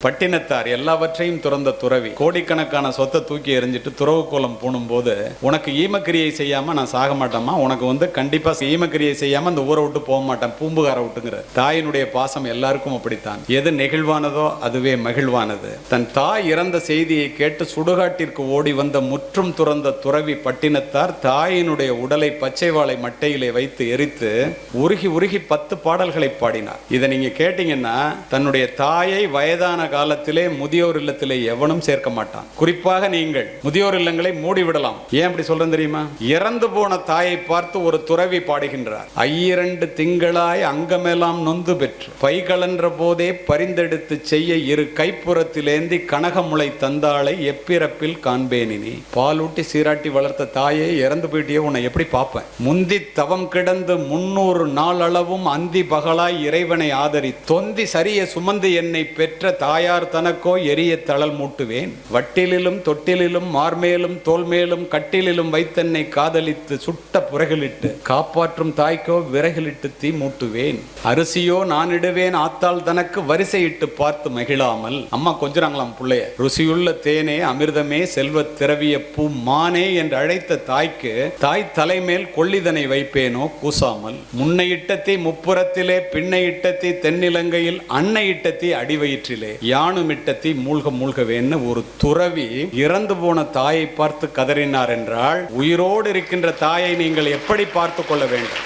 பட்டினத்தார் எல்லாவற்றையும் துறந்த துறவி, கோடிக்கணக்கான சொத்தை தூக்கி எறிஞ்சிட்டு துறவு கோலம் பூணும் போது, உனக்கு ஈமக்கிரியை செய்யாம நான் சாக மாட்டேமா, உனக்கு கண்டிப்பா ஈமக்கிரியை செய்யாம அந்த ஊரை விட்டு போக மாட்டேன், பூம்புகார விட்டுங்கிற. தாயினுடைய பாசம் எல்லாருக்கும் அப்படித்தான். எது நெகிழ்வானதோ அதுவே மகிழ்வானது. தன் தாய் இறந்த செய்தியை கேட்டு சுடுகாட்டிற்கு ஓடி வந்த முற்றும் துறந்த துறவி பட்டினத்தார் தாயினுடைய உடலை பச்சை வாழை மட்டையிலே வைத்து எரித்து உருகி உருகி 10 பாடல்களை பாடினார். இதை நீங்க கேட்டீங்கன்னா, தன்னுடைய தாயை வயதான காலத்திலே முதியோர் இல்லத்திலே எவனும் சேர்க்க மாட்டான். குறிப்பாக நீங்கள் முதியோர் இல்லங்களை மூடிவிடலாம். ஏன் அப்படி சொல்றேன் தெரியுமா? இறந்து போன தாயை பார்த்து ஒரு துறவி பாடுகின்றார். 2 திங்களாய் அங்கமெல்லாம் நொந்து பெற்று பைகளன்ற போதே பரிந்தெடுத்து செய்ய இரு கைப்புறத்திலேந்தி கனகமுளை தந்தாளை எப்பிறப்பில் காண்பேனினி. பாலூட்டி சீராட்டி வளர்த்த தாயே இறந்து போயிட்டே, உன்னை எப்படி பார்ப்பேன்? முந்தி தவம் கிடந்து 300 நாள் அளவும் அந்தி பகலாய் இறைவனை ஆதரி தொந்தி சரிய சுமந்து என்னை பெற்ற தாயார் தனக்கோ எரிய தளல் மூட்டுவேன். வட்டிலிலும் தொட்டிலிலும் மார்மேலும் தோல்மேலும் கட்டிலிலும் வைத்தென்னை காதலித்து சுட்ட புறகிலிட்டு காப்பாற்றும் தாய்க்கோ விறகிலிட்டு தீ மூட்டுவேன். அரிசியோ நான் இடுவேன் ஆத்தாள் தனக்கு வரிசையிட்டு பார்த்து மகிழாமல். அம்மா கொஞ்சறாங்களாம் புள்ளைய. ருசியுள்ள தேனே அமிர்தமே செல்வ திரவிய பூ மானே என்று அழைத்த தாய்க்கு தாய் தலைமேல் கொள்ளிதனை வைப்பேனோ கூசாமல். முன்னை இட்டத்தி முப்புறத்திலே பின்னை இட்டத்தி தென்னிலங்கையில் அன்னை இட்டத்தி அடிவயிற்றிலே யானும் இட்டத்தி மூழ்க மூழ்கவேன்னு ஒரு துறவி இறந்து போன தாயை பார்த்து கதறினார் என்றால், உயிரோடு இருக்கின்ற தாயை நீங்கள் எப்படி பார்த்து கொள்ள வேண்டும்?